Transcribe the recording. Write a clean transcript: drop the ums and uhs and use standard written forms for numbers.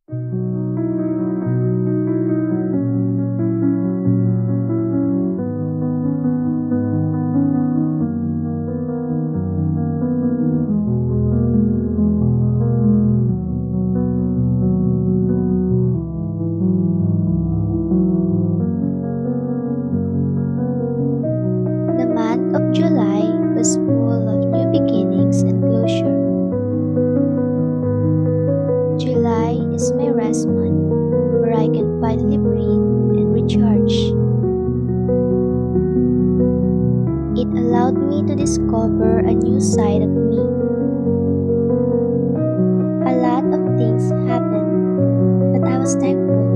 The month of July was full of new beginnings and closure. July is my rest month where I can finally breathe and recharge. It allowed me to discover a new side of me. A lot of things happened, but I was thankful.